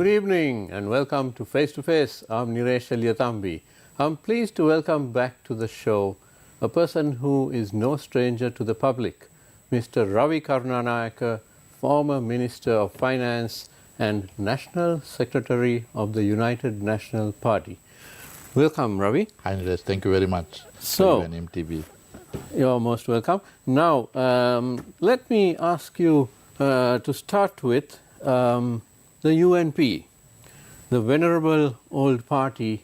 Good evening and welcome to Face to Face. I'm Niresh Eliyatambi. I'm pleased to welcome back to the show a person who is no stranger to the public, Mr. Ravi Karunanayake, former Minister of Finance and National Secretary of the United National Party. Welcome, Ravi. Hi, Niresh. Thank you very much So, for UNP. You're most welcome. Now, let me ask you to start with the UNP, the venerable old party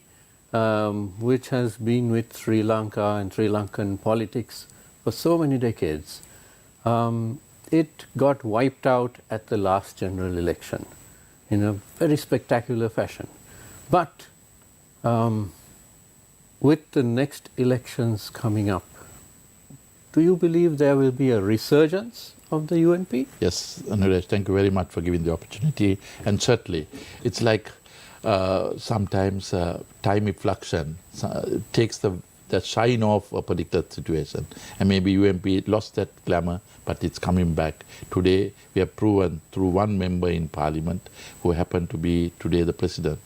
which has been with Sri Lanka and Sri Lankan politics for so many decades. It got wiped out at the last general election in a very spectacular fashion. But with the next elections coming up, do you believe there will be a resurgence of the UNP? Yes, Niresh, thank you very much for giving the opportunity. And certainly, it's like sometimes time effluxion takes the shine off a particular situation. And maybe UNP lost that glamour, but it's coming back. Today, we have proven through one member in Parliament, who happened to be today the President,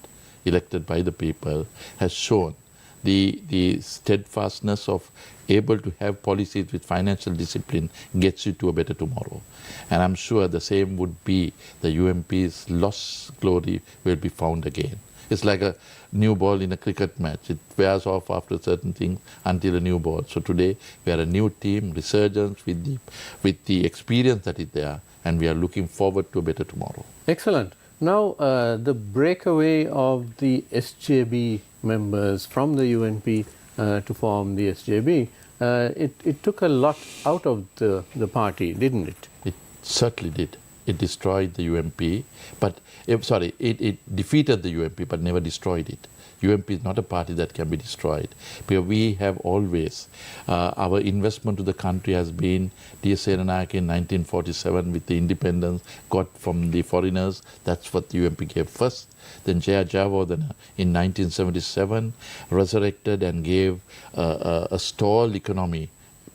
elected by the people, has shown the steadfastness of able to have policies with financial discipline gets you to a better tomorrow. And I'm sure the same would be the UNP's lost glory will be found again. It's like a new ball in a cricket match. It wears off after certain things until a new ball. So today we are a new team, resurgence with the experience that is there, and we are looking forward to a better tomorrow. Excellent. Now, the breakaway of the SJB members from the UNP to form the SJB, it took a lot out of the party, didn't it? It certainly did. It destroyed the UNP, but it defeated the UNP but never destroyed it. UNP is not a party that can be destroyed. Because we have always, our investment to the country has been D.S. Seranayake in 1947 with the independence got from the foreigners. That's what the UNP gave first. Then Jaya Jayawardena in 1977 resurrected and gave a stalled economy,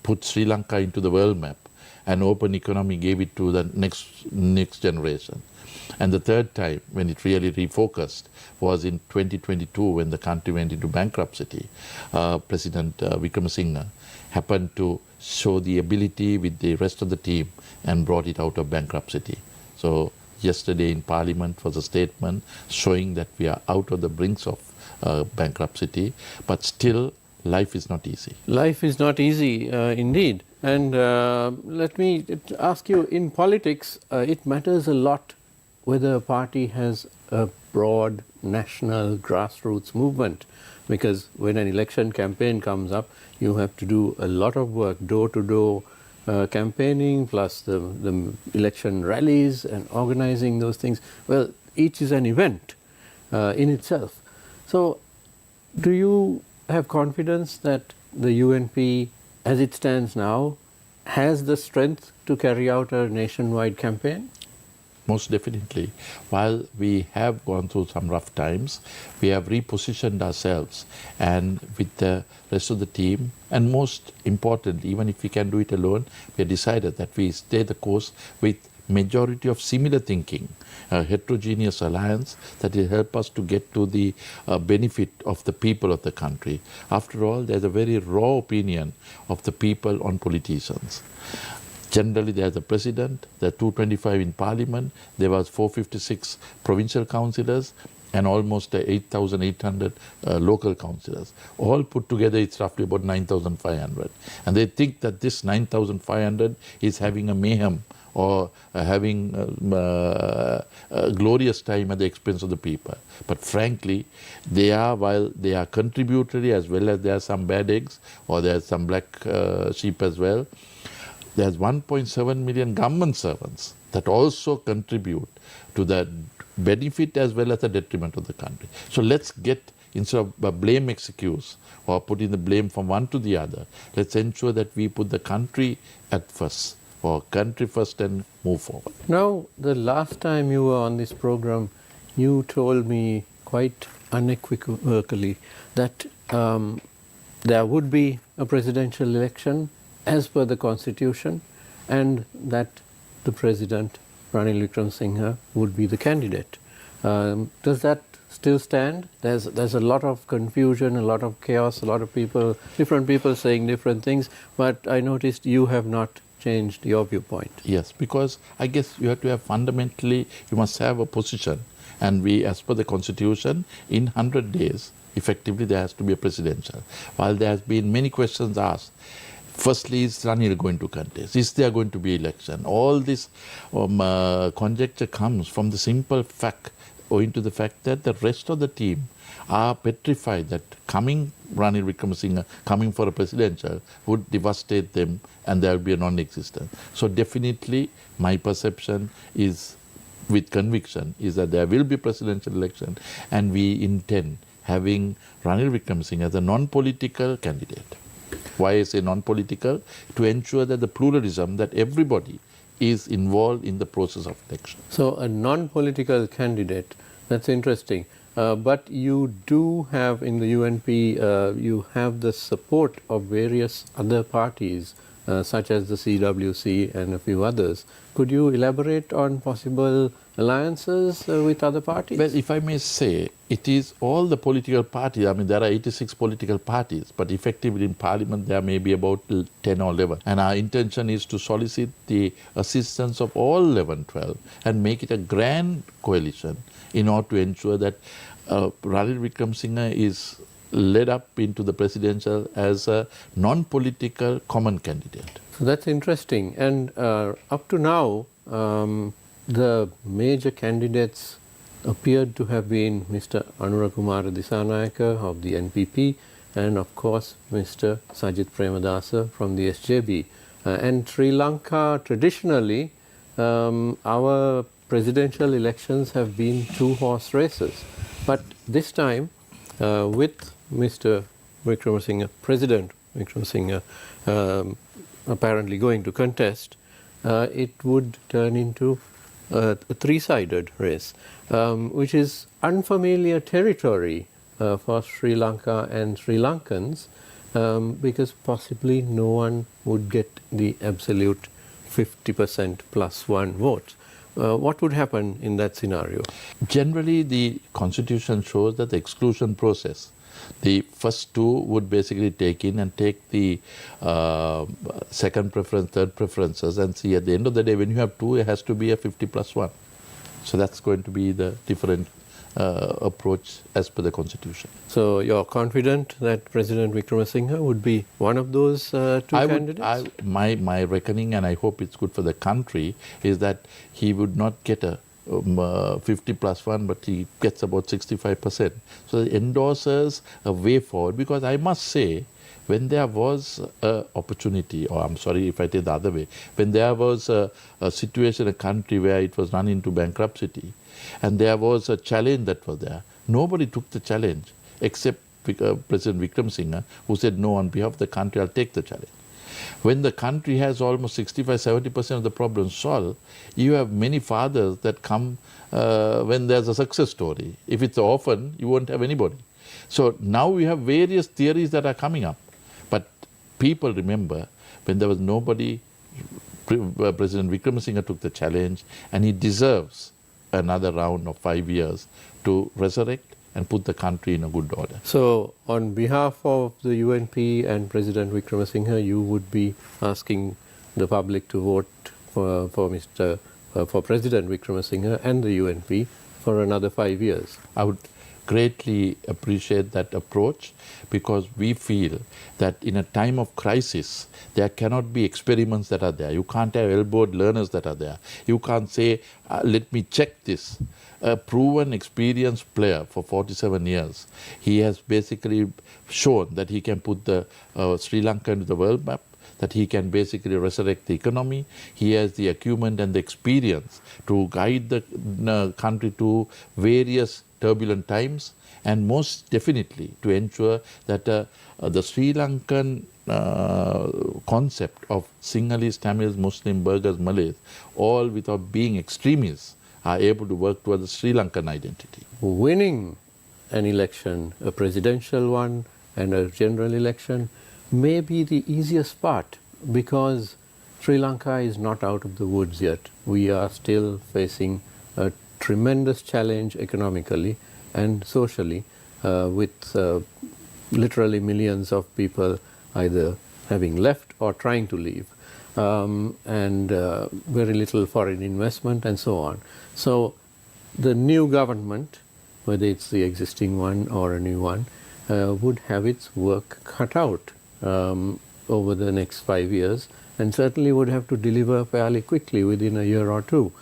put Sri Lanka into the world map. An open economy gave it to the next generation. And the third time, when it really refocused, was in 2022 when the country went into bankruptcy. President Wickremesinghe happened to show the ability with the rest of the team and brought it out of bankruptcy. So yesterday in Parliament was a statement showing that we are out of the brinks of bankruptcy, but still life is not easy. Life is not easy, indeed. And let me ask you, in politics, it matters a lot whether a party has a broad national grassroots movement, because when an election campaign comes up, you have to do a lot of work, door-to-door campaigning, plus the election rallies and organizing those things. Well, each is an event in itself. So, do you have confidence that the UNP, as it stands now, has the strength to carry out a nationwide campaign? Most definitely. While we have gone through some rough times, we have repositioned ourselves and with the rest of the team, and most importantly, even if we can do it alone, we have decided that we stay the course with majority of similar thinking, a heterogeneous alliance that will help us to get to the benefit of the people of the country. After all, there's a very raw opinion of the people on politicians. Generally, there's a president, there are 225 in parliament, there was 456 provincial councillors, and almost 8,800 local councillors. All put together, it's roughly about 9,500. And they think that this 9,500 is having a mayhem or having a glorious time at the expense of the people. But frankly, while they are contributory as well as there are some bad eggs or there are some black sheep as well, there's 1.7 million government servants that also contribute to the benefit as well as the detriment of the country. So let's get, instead of blame excuse or putting the blame from one to the other, let's ensure that we put the country at first, or country first, and move forward. Now, the last time you were on this program, you told me quite unequivocally that there would be a presidential election as per the constitution, and that the president, Ranil Wickremesinghe, would be the candidate. Does that still stand? There's a lot of confusion, a lot of chaos, a lot of people, different people saying different things, but I noticed you have not changed your viewpoint. Yes, because I guess you have to have fundamentally, you must have a position. And we, as per the constitution, in 100 days, effectively there has to be a presidential. While there has been many questions asked, firstly, is Ranil going to contest? Is there going to be election? All this conjecture comes from the simple fact, owing to the fact that the rest of the team are petrified that coming Ranil Wickremesinghe, coming for a presidential, would devastate them and there will be a non-existent. So definitely my perception is, with conviction, is that there will be presidential election and we intend having Ranil Wickremesinghe as a non-political candidate. Why I say non-political? To ensure that the pluralism, that everybody is involved in the process of election. So a non-political candidate, that's interesting. But you do have in the UNP, you have the support of various other parties, such as the CWC and a few others. Could you elaborate on possible alliances with other parties? Well, if I may say, it is all the political parties. I mean, there are 86 political parties, but effectively in Parliament there may be about 10 or 11. And our intention is to solicit the assistance of all 11, 12 and make it a grand coalition in order to ensure that Ranil Wickremesinghe is led up into the presidential as a non-political common candidate. So that's interesting. And up to now, the major candidates appeared to have been Mr. Anurakumara Dissanayake of the NPP and of course Mr. Sajith Premadasa from the SJB. And Sri Lanka traditionally, our presidential elections have been two-horse races. But this time, with Mr. Wickremesinghe, President Wickremesinghe, apparently going to contest, it would turn into a three-sided race, which is unfamiliar territory for Sri Lanka and Sri Lankans, because possibly no one would get the absolute 50% plus one vote. What would happen in that scenario? Generally, the constitution shows that the exclusion process, the first two would basically take in and take the second preference, third preferences, and see at the end of the day, when you have two, it has to be a 50 plus one. So that's going to be the different approach as per the constitution. So you're confident that President Wickremesinghe would be one of those two candidates? My reckoning, and I hope it's good for the country, is that he would not get a 50 plus 1, but he gets about 65%. So it endorses a way forward, because I must say, when there was an opportunity, or I'm sorry if I take the other way, when there was a situation, a country where it was run into bankruptcy, and there was a challenge that was there, nobody took the challenge except President Wickremesinghe, who said, no, on behalf of the country, I'll take the challenge. When the country has almost 65-70% of the problem solved, you have many fathers that come when there's a success story. If it's an orphan, you won't have anybody. So now we have various theories that are coming up. But people remember, when there was nobody, President Wickremesinghe took the challenge, and he deserves another round of 5 years to resurrect and put the country in a good order. So, on behalf of the UNP and President Wickremesinghe, you would be asking the public to vote for President Wickremesinghe and the UNP for another 5 years. I would greatly appreciate that approach, because we feel that in a time of crisis, there cannot be experiments that are there. You can't have elbowed learners that are there. You can't say, let me check this. A proven, experienced player for 47 years, he has basically shown that he can put the Sri Lanka into the world map, that he can basically resurrect the economy. He has the acumen and the experience to guide the country to various turbulent times, and most definitely to ensure that the Sri Lankan concept of Sinhalese, Tamils, Muslim, Burghers, Malays, all without being extremists, are able to work towards the Sri Lankan identity. Winning an election, a presidential one and a general election, may be the easiest part, because Sri Lanka is not out of the woods yet. We are still facing a tremendous challenge economically and socially, with literally millions of people either having left or trying to leave, and very little foreign investment and so on. So the new government, whether it's the existing one or a new one, would have its work cut out over the next 5 years, and certainly would have to deliver fairly quickly within a year or two.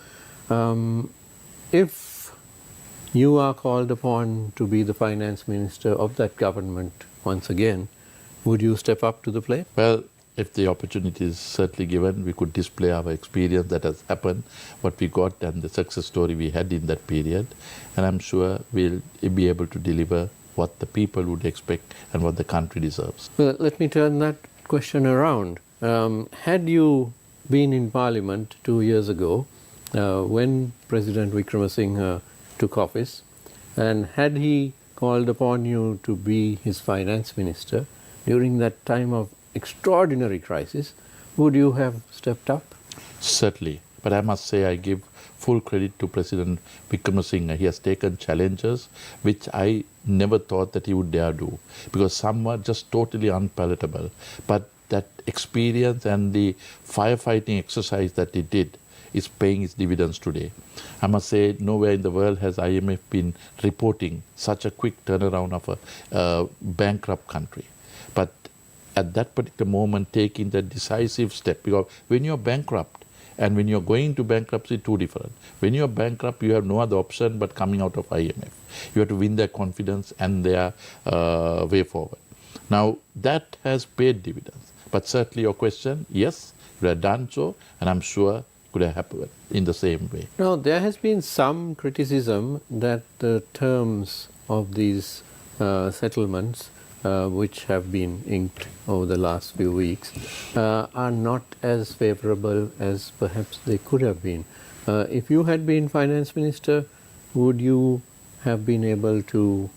If you are called upon to be the finance minister of that government once again, would you step up to the plate? Well, if the opportunity is certainly given, we could display our experience that has happened, what we got and the success story we had in that period. And I'm sure we'll be able to deliver what the people would expect and what the country deserves. Well, let me turn that question around. Had you been in Parliament 2 years ago, when President Wickremesinghe took office, and had he called upon you to be his finance minister during that time of extraordinary crisis, would you have stepped up? Certainly. But I must say I give full credit to President Wickremesinghe. He has taken challenges which I never thought that he would dare do, because some were just totally unpalatable. But that experience and the firefighting exercise that he did is paying its dividends today. I must say nowhere in the world has IMF been reporting such a quick turnaround of a bankrupt country. But at that particular moment, taking the decisive step, because when you're bankrupt and when you're going to bankruptcy, two different. When you're bankrupt, you have no other option but coming out of IMF. You have to win their confidence and their way forward. Now, that has paid dividends. But certainly your question, yes, we have done so, and I'm sure could have happened in the same way. Now, there has been some criticism that the terms of these settlements, which have been inked over the last few weeks, are not as favorable as perhaps they could have been. If you had been finance minister, would you have been able to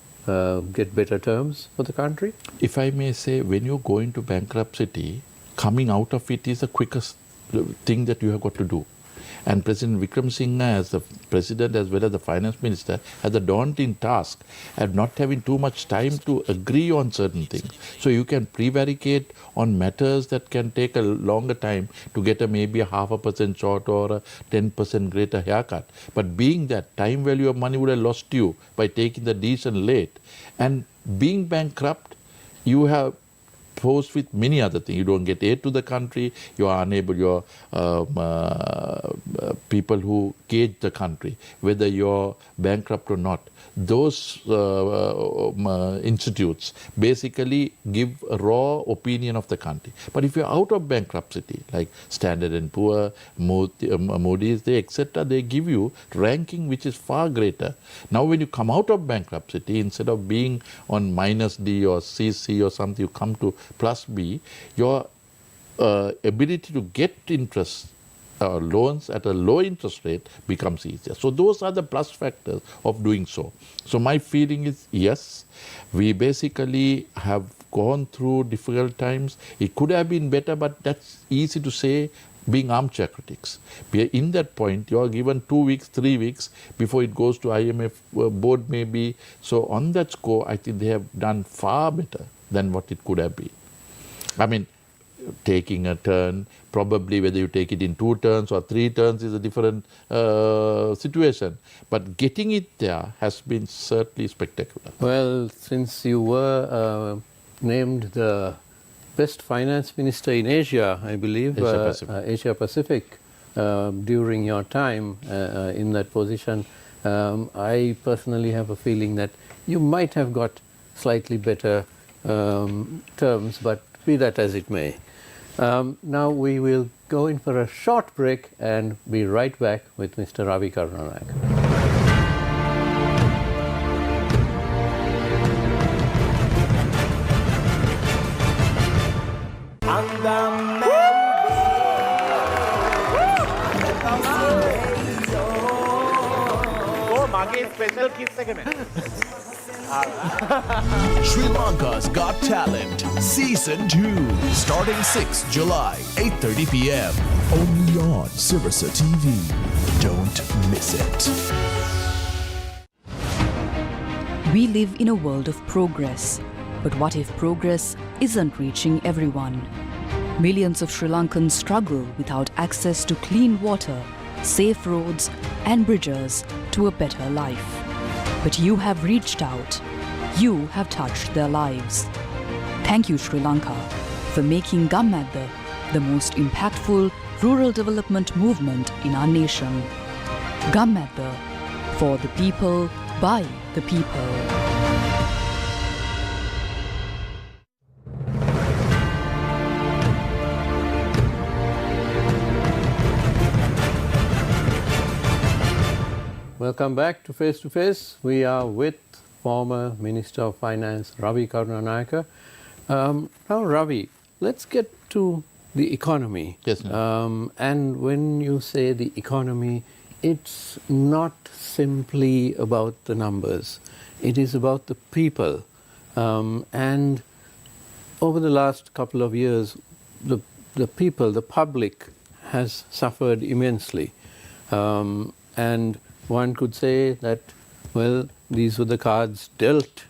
get better terms for the country? If I may say, when you go into bankruptcy, coming out of it is the quickest thing that you have got to do. And President Wickremesinghe, as the president as well as the finance minister, has a daunting task of not having too much time to agree on certain things. So you can prevaricate on matters that can take a longer time to get maybe a 0.5% short or a 10% greater haircut. But being that time value of money would have lost you by taking the decision late. And being bankrupt, you have posed with many other things. You don't get aid to the country, you are unable, your people who gauge the country, whether you're bankrupt or not. Those institutes basically give a raw opinion of the country. But if you're out of bankruptcy, like Standard & Poor, Moody's, they etc., they give you ranking which is far greater. Now when you come out of bankruptcy, instead of being on -D or CC or something, you come to +B, your ability to get interest loans at a low interest rate becomes easier. So those are the plus factors of doing so. So my feeling is, yes, we basically have gone through difficult times. It could have been better, but that's easy to say being armchair critics. In that point, you are given 2 weeks, 3 weeks before it goes to IMF board maybe. So on that score, I think they have done far better than what it could have been. I mean, taking a turn, probably whether you take it in 2 turns or 3 turns is a different situation. But getting it there has been certainly spectacular. Well, since you were named the best finance minister in Asia, I believe, Asia Pacific, during your time in that position, I personally have a feeling that you might have got slightly better terms, but be that as it may. Now we will go in for a short break and be right back with Mr. Ravi Karunanayake. මගේ special කිස් එක නේ Sri Lanka's Got Talent, Season 2, starting 6 July, 8:30 p.m. Only on Sirasa TV. Don't miss it. We live in a world of progress. But what if progress isn't reaching everyone? Millions of Sri Lankans struggle without access to clean water, safe roads and bridges to a better life. But you have reached out. You have touched their lives. Thank you, Sri Lanka, for making Gammadda the most impactful rural development movement in our nation. Gammadda, for the people, by the people. Welcome back to Face to Face. We are with former Minister of Finance Ravi Karunanayake. Now, Ravi, let's get to the economy. Yes, and when you say the economy, it's not simply about the numbers. It is about the people. And over the last couple of years, the people, the public, has suffered immensely. And one could say that, well, these were the cards dealt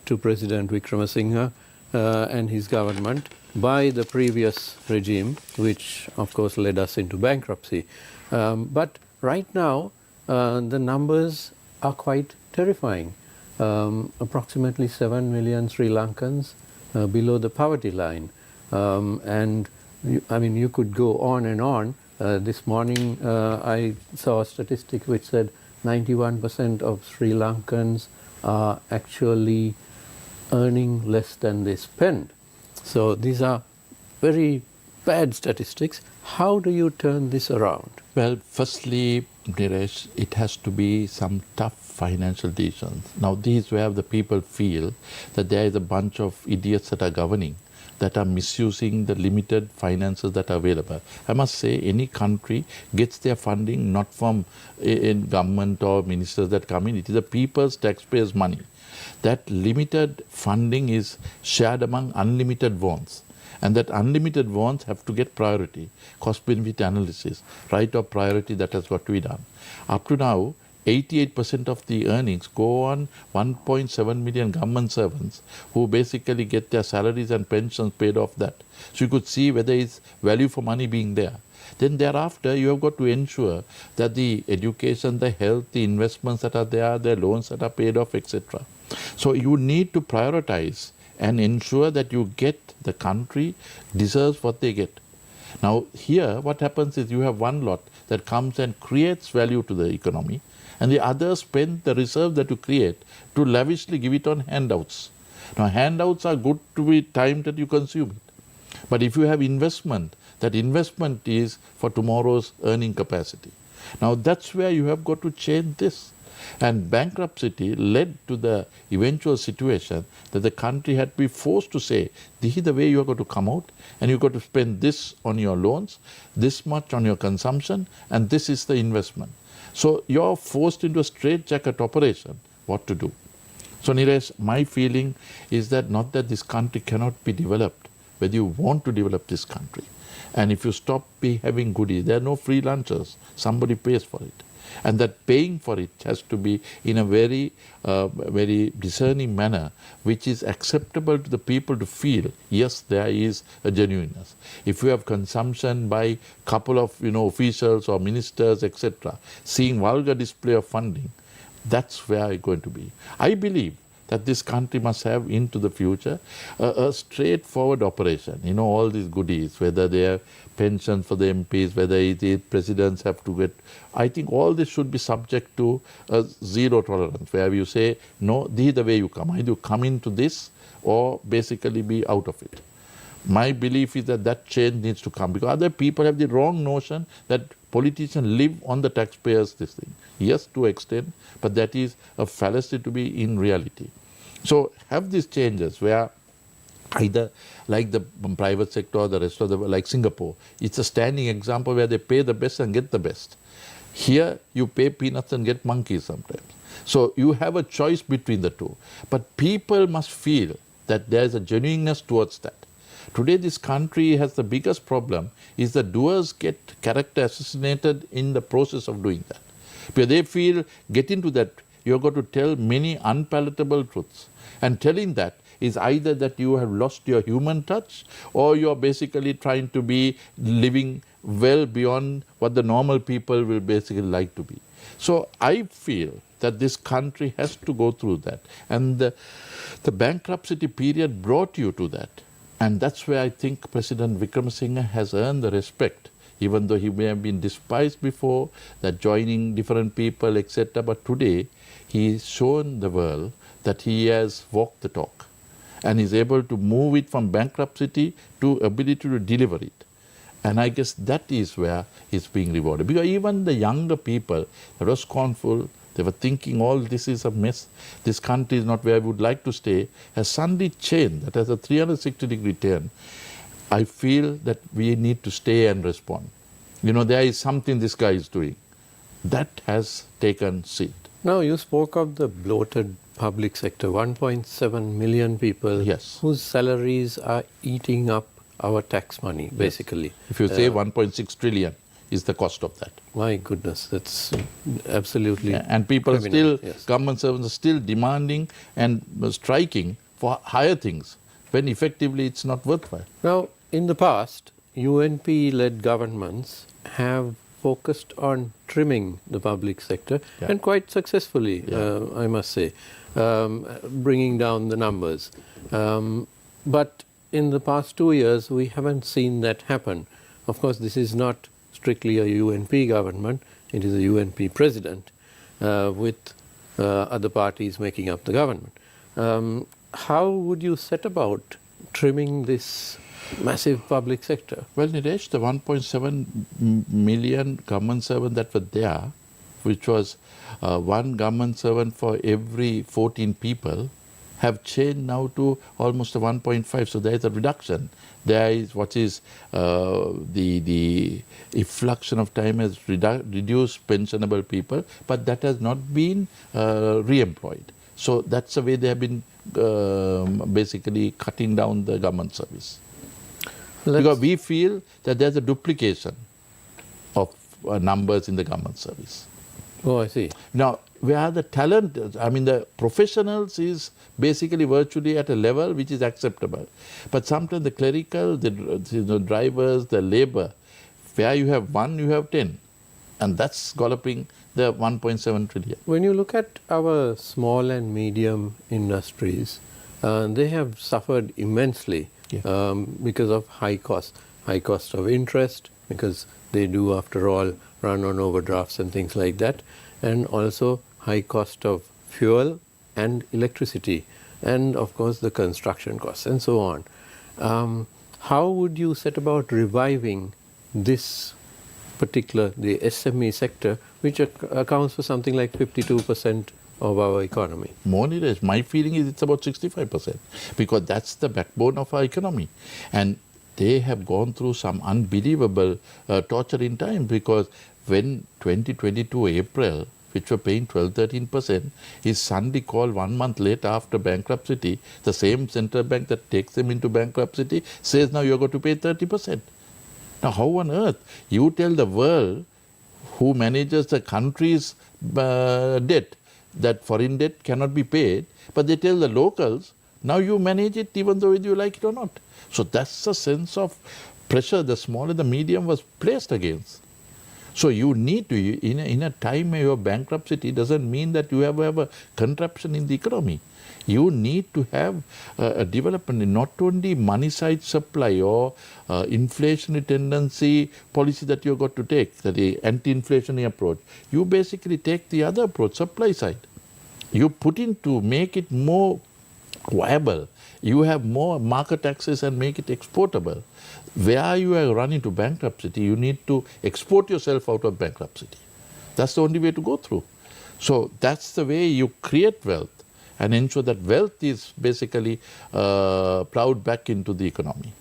to President Wickremesinghe and his government by the previous regime, which of course led us into bankruptcy. But right now, the numbers are quite terrifying. Approximately 7 million Sri Lankans below the poverty line. And you could go on and on. This morning I saw a statistic which said 91% of Sri Lankans are actually earning less than they spend. So these are very bad statistics. How do you turn this around? Well, firstly, Niresh, it has to be some tough financial decisions. Now, these where the people feel that there is a bunch of idiots that are governing, that are misusing the limited finances that are available. I must say, any country gets their funding not from in government or ministers that come in. It is the people's taxpayers' money. That limited funding is shared among unlimited wants. And that unlimited wants have to get priority, cost-benefit analysis, right of priority that has got to be done. Up to now, 88% of the earnings go on 1.7 million government servants who basically get their salaries and pensions paid off that. So you could see whether it's value for money being there. Then thereafter, you have got to ensure that the education, the health, the investments that are there, the loans that are paid off, etc. So you need to prioritize and ensure that you get the country deserves what they get. Now here, what happens is you have one lot that comes and creates value to the economy, and the others spend the reserve that you create to lavishly give it on handouts. Now handouts are good to be timed that you consume it. But if you have investment, that investment is for tomorrow's earning capacity. Now that's where you have got to change this. And bankruptcy led to the eventual situation that the country had to be forced to say, this is the way you are going to come out, and you've got to spend this on your loans, this much on your consumption, and this is the investment. So you're forced into a straitjacket operation, what to do. So Niresh, my feeling is that not that this country cannot be developed, whether you want to develop this country. And if you stop having goodies, there are no free lunches, somebody pays for it. And that paying for it has to be in a very discerning manner, which is acceptable to the people to feel, yes, there is a genuineness. If you have consumption by couple of officials or ministers, etc., seeing vulgar display of funding, that's where it's going to be. I believe that this country must have into the future a straightforward operation. All these goodies, whether they are pensions for the MPs, whether the presidents have to get, I think all this should be subject to a zero tolerance, where you say, no, this is the way you come. Either you come into this or basically be out of it. My belief is that that change needs to come, because other people have the wrong notion that politicians live on the taxpayers' this thing. Yes, to extent, but that is a fallacy to be in reality. So have these changes where either like the private sector or the rest of like Singapore, it's a standing example where they pay the best and get the best. Here you pay peanuts and get monkeys sometimes. So you have a choice between the two. But people must feel that there is a genuineness towards that. Today this country has the biggest problem is the doers get character assassinated in the process of doing that. Because they feel, get into that, you're going to tell many unpalatable truths. And telling that is either that you have lost your human touch or you're basically trying to be living well beyond what the normal people will basically like to be. So I feel that this country has to go through that. And the bankruptcy period brought you to that. And that's where I think President Wickremesinghe has earned the respect, even though he may have been despised before, that joining different people, etc. But today, he's shown the world that he has walked the talk and is able to move it from bankruptcy to ability to deliver it. And I guess that is where he's being rewarded. Because even the younger people that were scornful, they were thinking all this is a mess, this country is not where we would like to stay, has suddenly changed. That has a 360-degree turn. I feel that we need to stay and respond. You know, there is something this guy is doing. That has taken seat. Now, you spoke of the bloated public sector, 1.7 million people Yes. whose salaries are eating up our tax money, basically. If you say 1.6 trillion is the cost of that. My goodness, that's absolutely And people are criminal, still, yes. government servants are still demanding and striking for higher things, when effectively it's not worthwhile. Now, in the past, UNP-led governments have focused on trimming the public sector, Yeah. and quite successfully, I must say, bringing down the numbers. But in the past 2 years, we haven't seen that happen. Of course, this is not strictly a UNP government, it is a UNP president with other parties making up the government. How would you set about trimming this massive public sector? Well, Nilesh, the 1.7 million government servants that were there, which was one government servant for every 14 people, have changed now to almost a 1.5. So there is a reduction. There is what is the effluxion of time has reduced pensionable people, but that has not been re-employed. So that's the way they have been basically cutting down the government service. Because we feel that there's a duplication of numbers in the government service. Oh, I see. Now, where the talent, I mean the professionals is basically virtually at a level which is acceptable. But sometimes the clerical, the drivers, the labor, where you have 1, you have 10. And that's galloping the 1.7 trillion. When you look at our small and medium industries, they have suffered immensely because of high cost of interest, because they do, after all, run on overdrafts and things like that, and also high cost of fuel and electricity, and of course the construction costs and so on. How would you set about reviving this particular, the SME sector, which accounts for something like 52% of our economy? More or less, my feeling is it's about 65%, because that's the backbone of our economy. And they have gone through some unbelievable torturing time, because when 2022 April, which were paying 12-13%, is suddenly called 1 month later after bankruptcy, the same central bank that takes them into bankruptcy says now you're going to pay 30%. Now how on earth you tell the world who manages the country's debt, that foreign debt cannot be paid, but they tell the locals, now you manage it even though whether you like it or not. So that's a sense of pressure the small and the medium was placed against. So you need to, in a time where your bankruptcy doesn't mean that you have a contraction in the economy. You need to have a development in not only money side supply or inflationary tendency policy that you've got to take, the anti-inflationary approach. You basically take the other approach, supply side. You put in to make it more viable. You have more market access and make it exportable. Where you are running to bankruptcy, you need to export yourself out of bankruptcy. That's the only way to go through. So that's the way you create wealth and ensure that wealth is basically plowed back into the economy.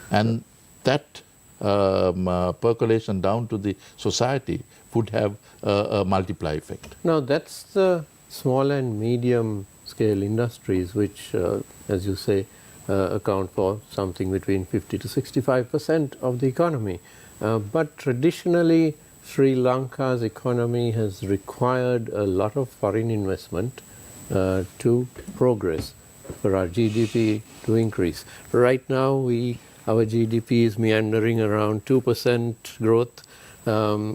And that percolation down to the society would have a multiply effect. Now, that's the small and medium scale industries, which, as you say, account for something between 50 to 65% of the economy. But traditionally, Sri Lanka's economy has required a lot of foreign investment to progress, for our GDP to increase. Right now, our GDP is meandering around 2% growth,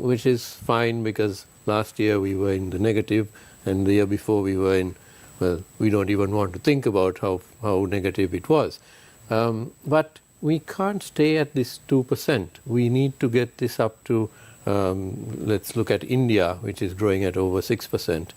which is fine because last year we were in the negative and the year before we were in, well, we don't even want to think about how negative it was. But we can't stay at this 2%. We need to get this up to, let's look at India, which is growing at over 6%.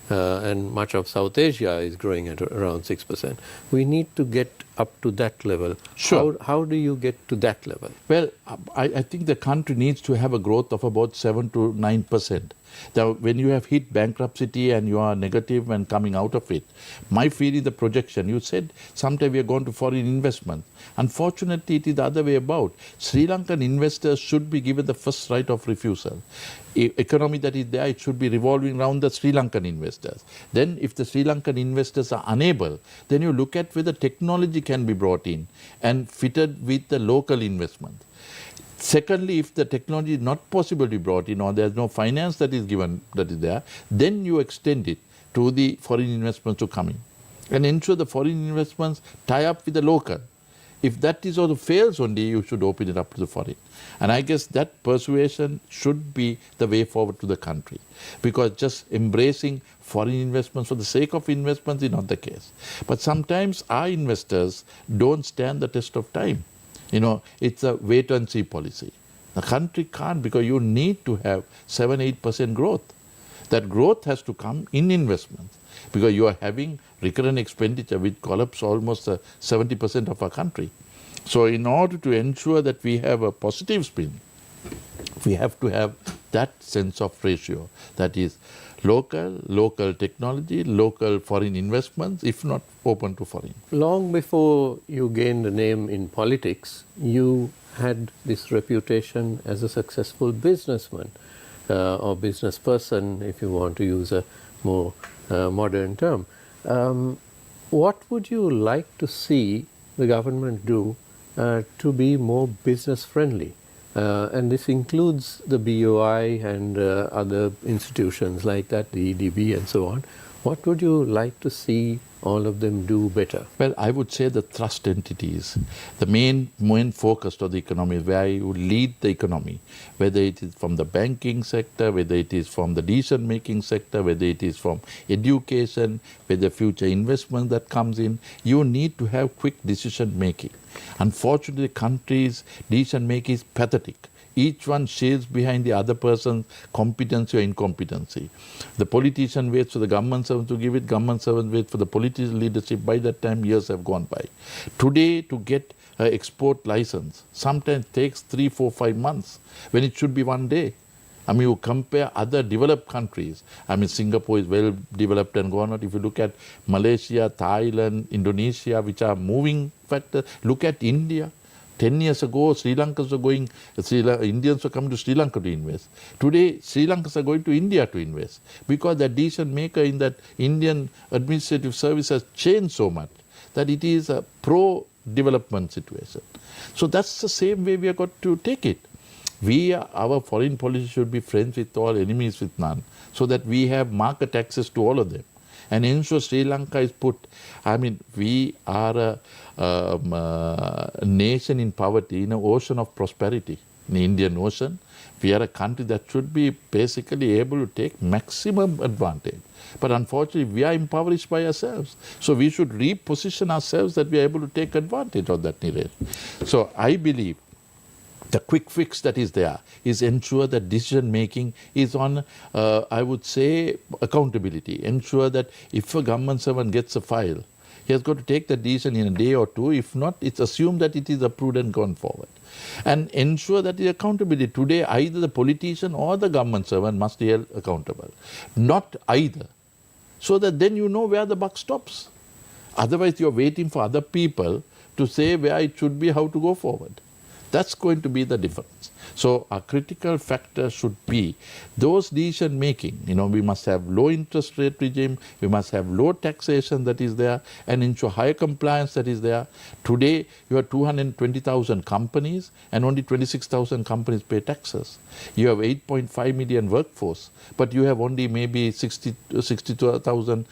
And much of South Asia is growing at around 6%. We need to get up to that level. Sure. How do you get to that level? Well, I think the country needs to have a growth of about 7 to 9%. Now, when you have hit bankruptcy and you are negative and coming out of it, my feeling, the projection, you said sometime we are going to foreign investment. Unfortunately, it is the other way about. Sri Lankan investors should be given the first right of refusal. Economy that is there, it should be revolving around the Sri Lankan investors. Then if the Sri Lankan investors are unable, then you look at whether technology can be brought in and fitted with the local investment. Secondly, if the technology is not possible to be brought in or there is no finance that is given, that is there, then you extend it to the foreign investments to come in and ensure the foreign investments tie up with the local. If that is also fails only, you should open it up to the foreign. And I guess that persuasion should be the way forward to the country, because just embracing foreign investments for the sake of investments is not the case. But sometimes our investors don't stand the test of time. You know, it's a wait and see policy. The country can't, because you need to have 7-8% growth. That growth has to come in investments, because you are having recurrent expenditure which collapse almost 70% of our country. So in order to ensure that we have a positive spin, we have to have that sense of ratio, that is local technology, local foreign investments, if not open to foreign. Long before you gained a name in politics, you had this reputation as a successful businessman or business person, if you want to use a more modern term. What would you like to see the government do to be more business friendly? And this includes the BOI and other institutions like that, the EDB and so on. What would you like to see all of them do better? Well, I would say the trust entities, the main focus of the economy, where you lead the economy, whether it is from the banking sector, whether it is from the decision-making sector, whether it is from education, whether future investment that comes in, you need to have quick decision-making. Unfortunately, the country's decision-making is pathetic. Each one shares behind the other person's competency or incompetency. The politician waits for the government servant to give it, government servant waits for the political leadership. By that time, years have gone by. Today, to get an export license sometimes takes 3, 4, 5 months, when it should be one day. I mean, you compare other developed countries. I mean, Singapore is well developed and gone out. If you look at Malaysia, Thailand, Indonesia, which are moving factors, look at India. 10 years ago, Indians were coming to Sri Lanka to invest. Today, Sri Lankans are going to India to invest, because the decision maker in that Indian administrative service has changed so much that it is a pro-development situation. So that's the same way we have got to take it. Our foreign policy should be friends with all, enemies with none, so that we have market access to all of them. And ensure Sri Lanka is put, I mean, we are a nation in poverty, in an ocean of prosperity, in the Indian Ocean. We are a country that should be basically able to take maximum advantage. But unfortunately, we are impoverished by ourselves. So we should reposition ourselves that we are able to take advantage of that narrative. So I believe the quick fix that is there is ensure that decision making is on, I would say, accountability. Ensure that if a government servant gets a file, he has got to take the decision in a day or two. If not, it's assumed that it is approved and gone forward. And ensure that the accountability. Today, either the politician or the government servant must be held accountable. Not either. So that then you know where the buck stops. Otherwise, you're waiting for other people to say where it should be, how to go forward. That's going to be the difference. So a critical factor should be those decision making. We must have low interest rate regime, we must have low taxation that is there, and ensure higher compliance that is there. Today you have 220,000 companies and only 26,000 companies pay taxes. You have 8.5 million workforce, but you have only maybe 62,000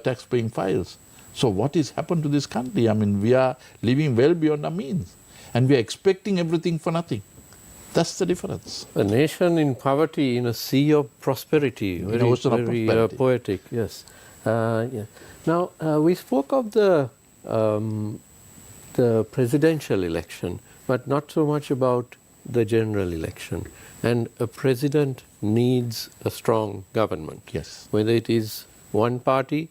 tax paying files. So what has happened to this country? We are living well beyond our means, and we are expecting everything for nothing. That's the difference. A nation in poverty in a sea of prosperity. Very, very poetic, yes. Yeah. Now, we spoke of the presidential election, but not so much about the general election. And a president needs a strong government. Yes. Whether it is one party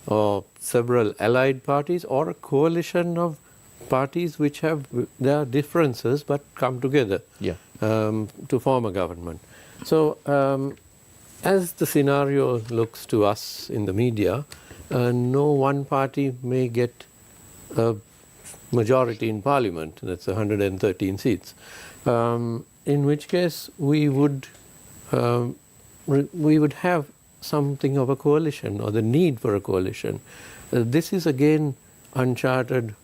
or several allied parties or a coalition of parties which have their differences but come together to form a government. So as the scenario looks to us in the media, no one party may get a majority in parliament, that's 113 seats, in which case we would have something of a coalition or the need for a coalition. This is again uncharted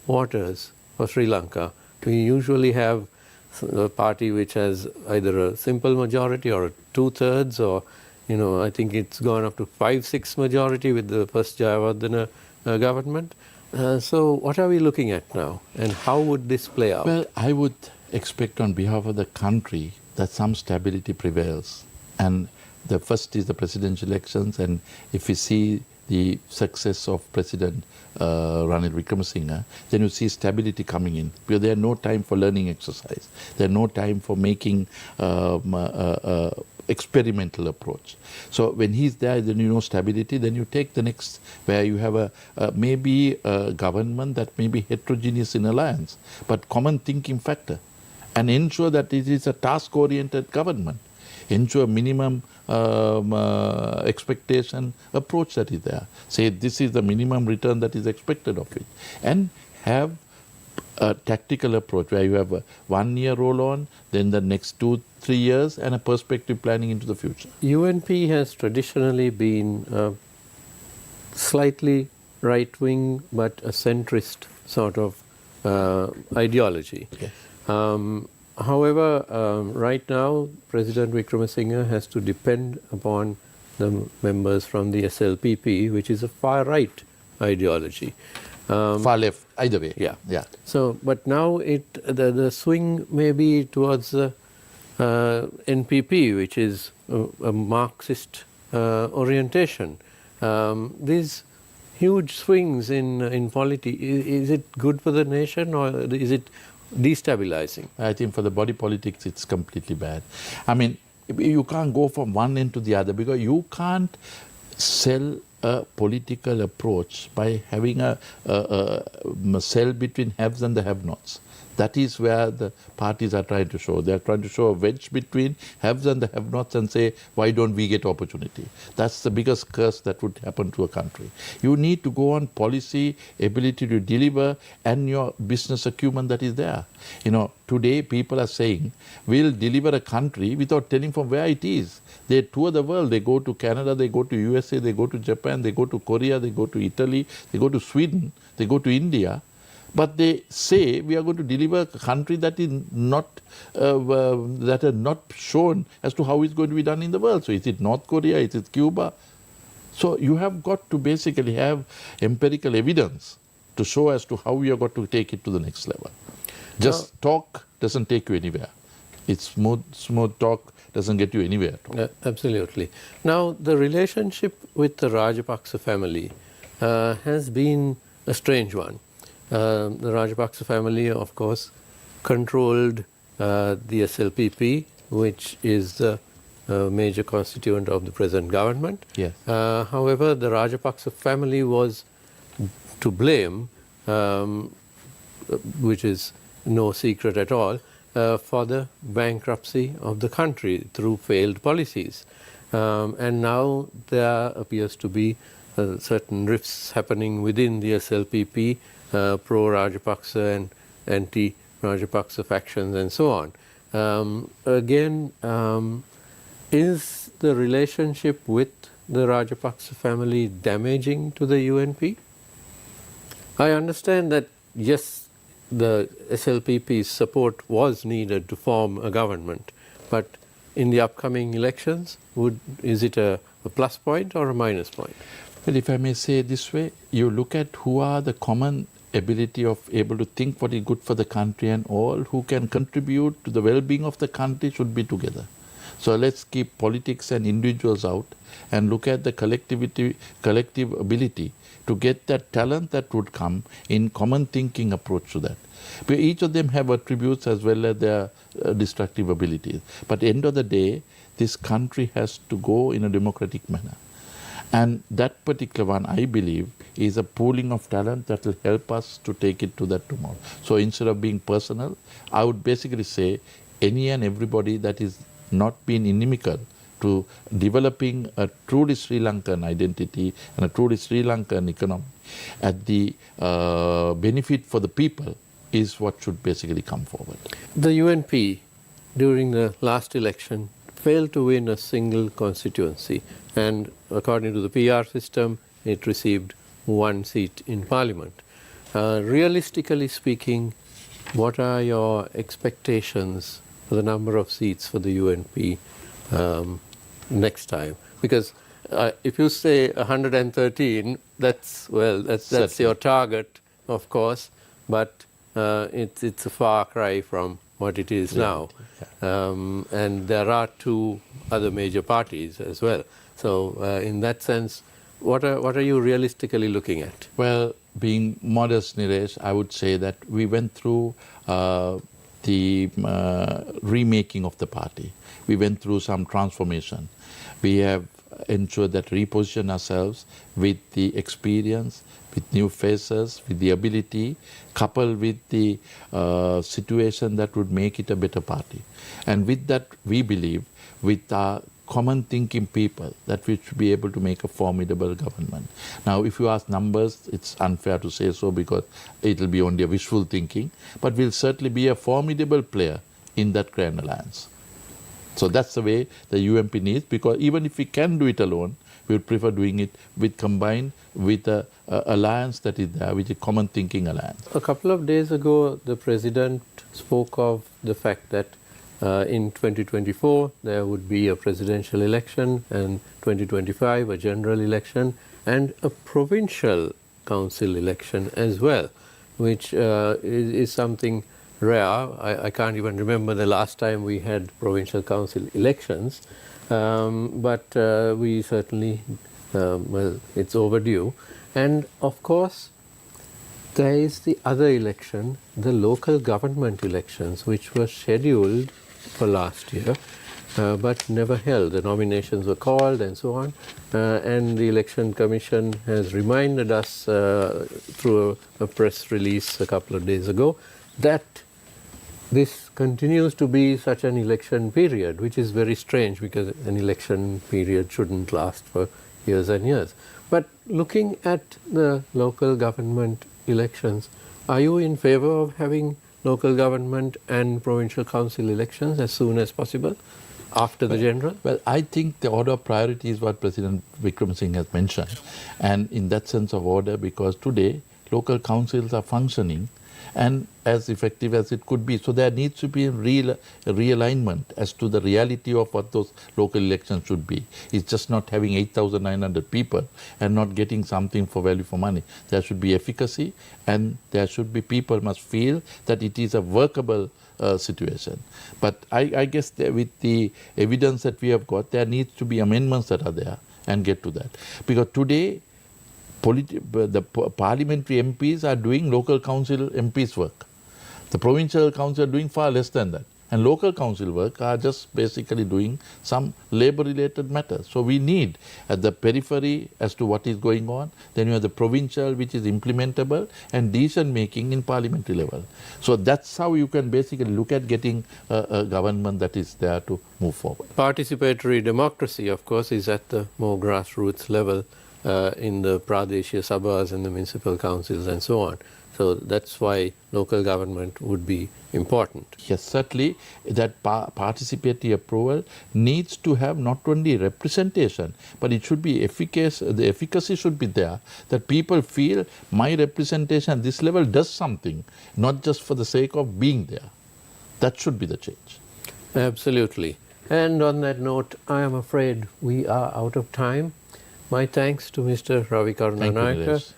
waters for Sri Lanka. We usually have a party which has either a simple majority or a 2/3 or, I think it's gone up to 5-6 majority with the first Jayawardena government. So what are we looking at now and how would this play out? Well, I would expect on behalf of the country that some stability prevails. And the first is the presidential elections, and if we see the success of President Ranil Wickremesinghe, then you see stability coming in. Because there are no time for learning exercise. There are no time for making experimental approach. So when he's there, then stability, then you take the next, where you have maybe a government that may be heterogeneous in alliance, but common thinking factor, and ensure that it is a task-oriented government. Ensure minimum expectation approach that is there. Say this is the minimum return that is expected of it. And have a tactical approach where you have a 1 year roll on, then the next 2-3 years, and a perspective planning into the future. UNP has traditionally been slightly right-wing but a centrist sort of ideology. Yes. However, right now, President Wickremesinghe has to depend upon the members from the SLPP, which is a far-right ideology. Far left, either way. Yeah. Yeah. So, but now the swing may be towards the NPP, which is a Marxist orientation. These huge swings in polity, is it good for the nation or is it destabilizing? I think for the body politics, it's completely bad. You can't go from one end to the other because you can't sell a political approach by having a sell between haves and the have-nots. That is where the parties are trying to show. They are trying to show a wedge between haves and the have-nots and say, why don't we get opportunity? That's the biggest curse that would happen to a country. You need to go on policy, ability to deliver, and your business acumen that is there. Today people are saying, we'll deliver a country without telling from where it is. They tour the world. They go to Canada, they go to USA, they go to Japan, they go to Korea, they go to Italy, they go to Sweden, they go to India. But they say we are going to deliver a country that is not that are not shown as to how it's going to be done in the world. So is it North Korea? Is it Cuba? So you have got to basically have empirical evidence to show as to how we are going to take it to the next level. Just talk doesn't take you anywhere. It's smooth talk doesn't get you anywhere. Absolutely. Now the relationship with the Rajapaksa family has been a strange one. The Rajapaksa family, of course, controlled the SLPP, which is the major constituent of the present government. Yes. However, the Rajapaksa family was to blame, which is no secret at all, for the bankruptcy of the country through failed policies. And now there appears to be certain rifts happening within the SLPP, pro-Rajapaksa and anti Rajapaksa factions and so on. Is the relationship with the Rajapaksa family damaging to the UNP? I understand that, yes, the SLPP's support was needed to form a government, but in the upcoming elections, is it a plus point or a minus point? Well, if I may say this way, you look at who are the common ability of able to think what is good for the country, and all who can contribute to the well-being of the country should be together. So let's keep politics and individuals out and look at the collective ability to get that talent that would come in common thinking approach to that. But each of them have attributes as well as their destructive abilities. But at the end of the day, this country has to go in a democratic manner. And that particular one, I believe, is a pooling of talent that will help us to take it to that tomorrow. So instead of being personal, I would basically say any and everybody that is not being inimical to developing a truly Sri Lankan identity and a truly Sri Lankan economy at the benefit for the people is what should basically come forward. The UNP during the last election failed to win a single constituency, and according to the PR system, it received 1 seat in parliament. Realistically speaking, what are your expectations for the number of seats for the UNP next time? Because if you say 113, that's your target, of course, but it's a far cry from what it is now. And there are 2 other major parties as well. So in that sense, what are you realistically looking at? Well, being modest, Niresh, I would say that we went through the remaking of the party. We went through some transformation. We have ensured that reposition ourselves with the experience, with new faces, with the ability, coupled with the situation that would make it a better party. And with that, we believe, with our common thinking people, that we should be able to make a formidable government. Now, if you ask numbers, it's unfair to say so because it will be only a wishful thinking, but we'll certainly be a formidable player in that grand alliance. So that's the way the UNP needs, because even if we can do it alone, we would prefer doing it combined with an alliance that is there, which is a common thinking alliance. A couple of days ago, the President spoke of the fact that in 2024 there would be a presidential election, and 2025 a general election, and a provincial council election as well, which is something rare. I can't even remember the last time we had provincial council elections, but we certainly, it's overdue. And of course, there is the other election, the local government elections, which were scheduled for last year, but never held. The nominations were called and so on, and the Election Commission has reminded us through a press release a couple of days ago that this continues to be such an election period, which is very strange because an election period shouldn't last for years and years. But looking at the local government elections, are you in favor of having local government and provincial council elections as soon as possible after the general? Well, I think the order of priority is what President Vikram Singh has mentioned. And in that sense of order, because today local councils are functioning and as effective as it could be. So there needs to be a realignment as to the reality of what those local elections should be. It's just not having 8,900 people and not getting something for value for money. There should be efficacy, and there should be people must feel that it is a workable situation. But I guess with the evidence that we have got, there needs to be amendments that are there and get to that. Because today, the parliamentary MPs are doing local council MPs work. The provincial council are doing far less than that. And local council work are just basically doing some labor-related matters. So we need at the periphery as to what is going on. Then you have the provincial, which is implementable, and decision-making in parliamentary level. So that's how you can basically look at getting a government that is there to move forward. Participatory democracy, of course, is at the more grassroots level in the Pradeshia Sabhas and the municipal councils and so on. So that's why local government would be important. Yes, certainly that participatory approval needs to have not only representation, but it should be the efficacy should be there, that people feel my representation at this level does something, not just for the sake of being there. That should be the change. Absolutely. And on that note, I am afraid we are out of time. My thanks to Mr. Ravi Karunanayake,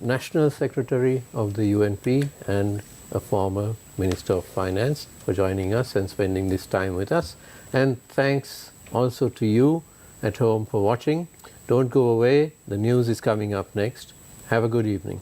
National Secretary of the UNP and a former Minister of Finance, for joining us and spending this time with us. And thanks also to you at home for watching. Don't go away. The news is coming up next. Have a good evening.